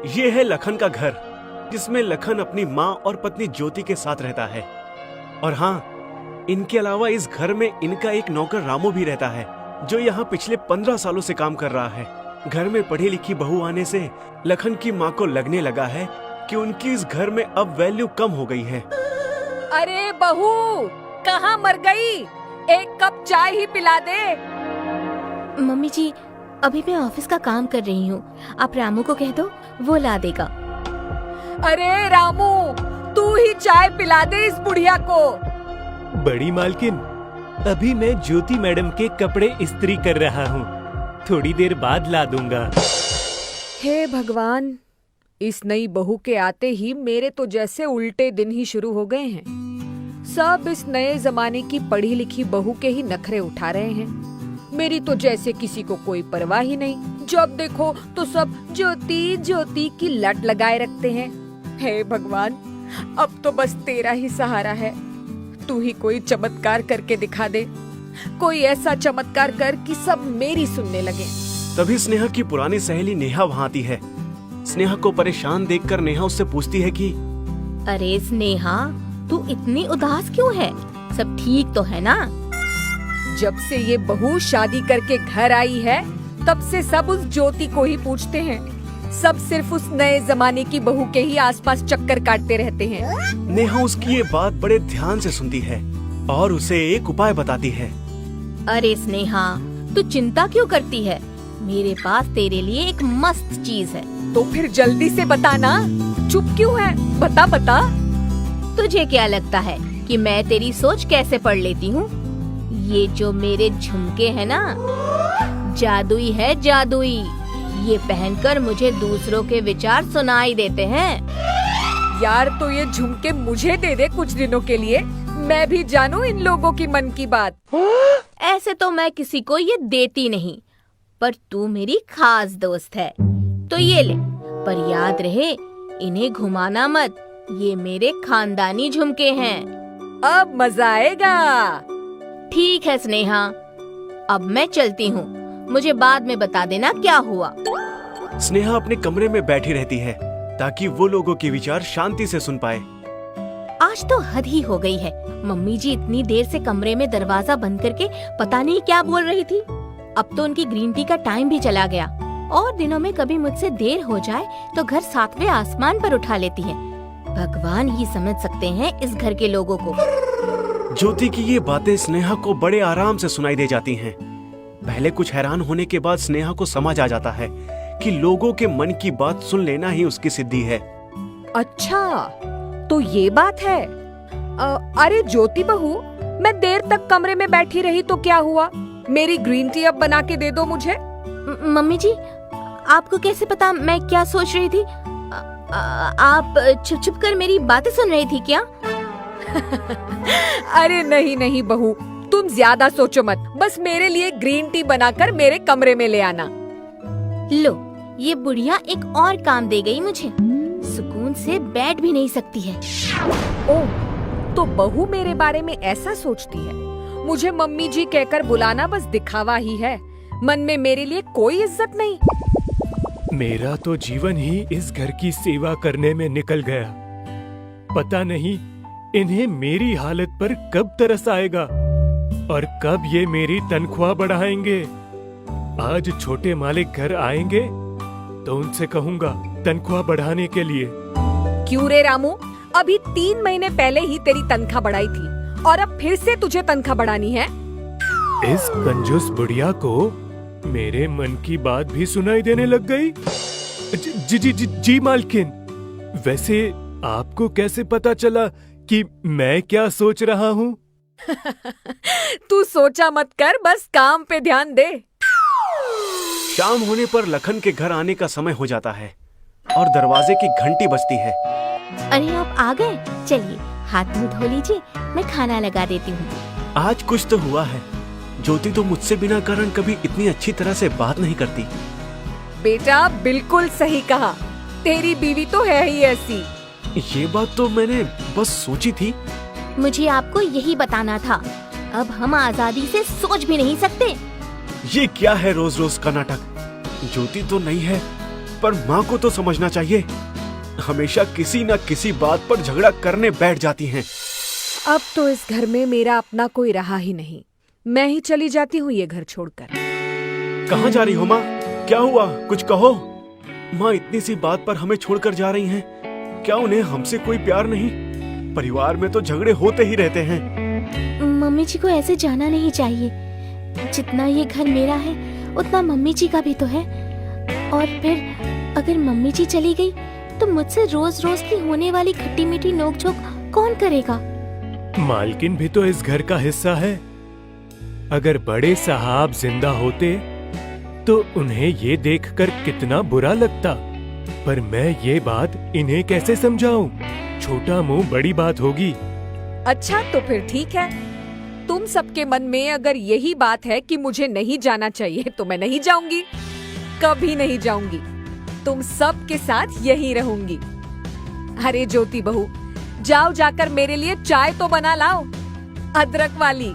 ये है लखन का घर, जिसमें लखन अपनी माँ और पत्नी ज्योति के साथ रहता है। और हाँ, इनके अलावा इस घर में इनका एक नौकर रामू भी रहता है, जो यहाँ पिछले 15 सालों से काम कर रहा है। घर में पढ़ी लिखी बहू आने से लखन की माँ को लगने लगा है कि उनकी इस घर में अब वैल्यू कम हो गई है। अरे बहू, कहाँ मर गई? एक कप चाय ही पिला दे। मम्मी जी, अभी मैं ऑफिस का काम कर रही हूँ, आप रामू को कह दो, वो ला देगा। अरे रामू, तू ही चाय पिला दे इस बुढ़िया को। बड़ी मालकिन, अभी मैं ज्योति मैडम के कपड़े इस्त्री कर रहा हूँ, थोड़ी देर बाद ला दूंगा। हे भगवान, इस नई बहू के आते ही मेरे तो जैसे उल्टे दिन ही शुरू हो गए हैं। सब इस नए जमाने की पढ़ी लिखी बहू के ही नखरे उठा रहे हैं। मेरी तो जैसे किसी को कोई परवाह ही नहीं। जब देखो तो सब ज्योति ज्योति की लट लगाए रखते हैं। हे भगवान, अब तो बस तेरा ही सहारा है। तू ही कोई चमत्कार करके दिखा दे, कोई ऐसा चमत्कार कर कि सब मेरी सुनने लगे। तभी स्नेहा की पुरानी सहेली नेहा वहाँ आती है। स्नेहा को परेशान देखकर नेहा उससे पूछती है कि अरे स्नेहा, तू इतनी उदास क्यों है? सब ठीक तो है ना? जब से ये बहू शादी करके घर आई है, तब से सब उस ज्योति को ही पूछते हैं। सब सिर्फ उस नए जमाने की बहू के ही आसपास चक्कर काटते रहते हैं। नेहा उसकी ये बात बड़े ध्यान से सुनती है और उसे एक उपाय बताती है। अरे स्नेहा, तू चिंता क्यों करती है? मेरे पास तेरे लिए एक मस्त चीज है। तो फिर जल्दी से बताना, चुप क्यों है? बता बता। तुझे क्या लगता है कि मैं तेरी सोच कैसे पढ़ लेती हूँ? ये जो मेरे झुमके हैं ना, जादुई है, जादुई। ये पहनकर मुझे दूसरों के विचार सुनाई देते हैं। यार, तो ये झुमके मुझे दे दे कुछ दिनों के लिए, मैं भी जानूं इन लोगों की मन की बात। ऐसे तो मैं किसी को ये देती नहीं, पर तू मेरी खास दोस्त है, तो ये ले। पर याद रहे, इन्हें घुमाना मत, ये मेरे खानदानी झुमके हैं। अब मजा आएगा। ठीक है स्नेहा, अब मैं चलती हूँ, मुझे बाद में बता देना क्या हुआ। स्नेहा अपने कमरे में बैठी रहती है ताकि वो लोगों के विचार शांति से सुन पाए। आज तो हद ही हो गई है। मम्मी जी इतनी देर से कमरे में दरवाजा बंद करके पता नहीं क्या बोल रही थी। अब तो उनकी ग्रीन टी का टाइम भी चला गया। और दिनों में कभी मुझसे देर हो जाए तो घर 7वें आसमान पर उठा लेती है। भगवान ही समझ सकते हैं इस घर के लोगों को। ज्योति की ये बातें स्नेहा को बड़े आराम से सुनाई दे जाती हैं। पहले कुछ हैरान होने के बाद स्नेहा को समझ आ जाता है कि लोगों के मन की बात सुन लेना ही उसकी सिद्धि है। अच्छा, तो ये बात है। अरे ज्योति बहू, मैं देर तक कमरे में बैठी रही तो क्या हुआ? मेरी ग्रीन टी अब बना के दे दो मुझे। मम्मी जी, आपको कैसे पता मैं क्या सोच रही थी? आप छुप छुप कर मेरी बातें सुन रही थी क्या? अरे नहीं नहीं बहू, तुम ज्यादा सोचो मत। बस मेरे लिए ग्रीन टी बनाकर मेरे कमरे में ले आना। लो, ये बुढ़िया एक और काम दे गई मुझे। सुकून से बैठ भी नहीं सकती है। ओह, तो बहू मेरे बारे में ऐसा सोचती है। मुझे मम्मी जी कहकर बुलाना बस दिखावा ही है। मन में मेरे लिए कोई इज्जत नहीं। मेरा तो जीवन ही इस घर की सेवा करने में निकल गया। पता नहीं इन्हें मेरी हालत पर कब तरस आएगा और कब ये मेरी तनख्वाह बढ़ाएंगे। आज छोटे मालिक घर आएंगे तो उनसे कहूँगा तनख्वाह बढ़ाने के लिए। क्यों रे रामू, अभी 3 महीने पहले ही तेरी तनख्वाह बढ़ाई थी और अब फिर से तुझे तनख्वाह बढ़ानी है? इस कंजूस बुढ़िया को मेरे मन की बात भी सुनाई देने लग गई। जी मालकिन, वैसे आपको कैसे पता चला कि मैं क्या सोच रहा हूँ? तू सोचा मत कर, बस काम पे ध्यान दे। शाम होने पर लखन के घर आने का समय हो जाता है और दरवाजे की घंटी बजती है। अरे आप आ गए, चलिए हाथ मुंह धो लीजिए, मैं खाना लगा देती हूँ। आज कुछ तो हुआ है। ज्योति तो मुझसे बिना कारण कभी इतनी अच्छी तरह से बात नहीं करती। बेटा, बिल्कुल सही कहा। तेरी बीवी तो है ही ऐसी। ये बात तो मैंने बस सोची थी। मुझे आपको यही बताना था। अब हम आजादी से सोच भी नहीं सकते। ये क्या है रोज रोज का नाटक? ज्योति तो नहीं है पर माँ को तो समझना चाहिए, हमेशा किसी न किसी बात पर झगड़ा करने बैठ जाती हैं। अब तो इस घर में मेरा अपना कोई रहा ही नहीं। मैं ही चली जाती हूँ ये घर छोड़कर। कहाँ जा रही हो माँ? क्या हुआ? कुछ कहो। माँ इतनी सी बात पर हमें छोड़कर जा रही हैं। क्या उन्हें हमसे कोई प्यार नहीं? परिवार में तो झगड़े होते ही रहते हैं। मम्मी जी को ऐसे जाना नहीं चाहिए। जितना ये घर मेरा है उतना मम्मी जी का भी तो है। और फिर अगर मम्मी जी चली गई तो मुझसे रोज रोज की होने वाली खट्टी मीठी नोकझोंक कौन करेगा? मालकिन भी तो इस घर का हिस्सा है। अगर बड़े साहब जिंदा होते तो उन्हें ये देखकर कितना बुरा लगता, पर मैं ये बात इन्हें कैसे समझाऊं? छोटा मुंह बड़ी बात होगी। अच्छा तो फिर ठीक है, तुम सबके मन में अगर यही बात है कि मुझे नहीं जाना चाहिए तो मैं नहीं जाऊंगी, कभी नहीं जाऊंगी। तुम सब के साथ यही रहूंगी। अरे ज्योति बहू, जाओ जाकर मेरे लिए चाय तो बना लाओ, अदरक वाली।